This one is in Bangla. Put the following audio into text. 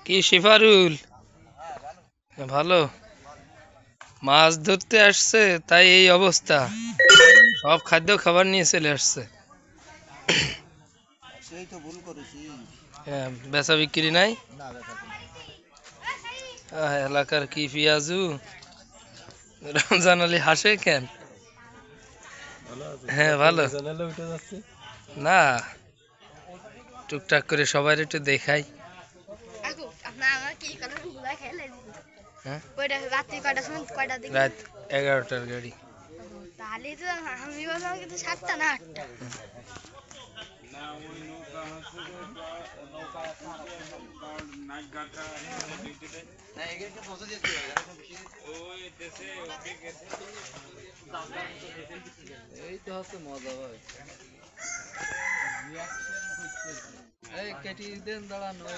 কি শিফারুল, ভালো? মাছ ধরতে আসছে তাই এই অবস্থা, সব খাদ্য খাবার নিয়ে চলে আসছে। হ্যাঁ, বেচা বিক্রি নাই। এলাকার কি পিয়াজু, রমজান আলী হাসে কেন? হ্যাঁ ভালো না, টুকটাক করে সবাই একটু দেখাই। হ্যাঁ, রাত 11টার গাড়ি। তাহলে তো আমি বললাম কিন্তু 7টা না 8টা। এই তো হচ্ছে মজা ভাই। এই কেটি দেন দাঁড়ান, ওই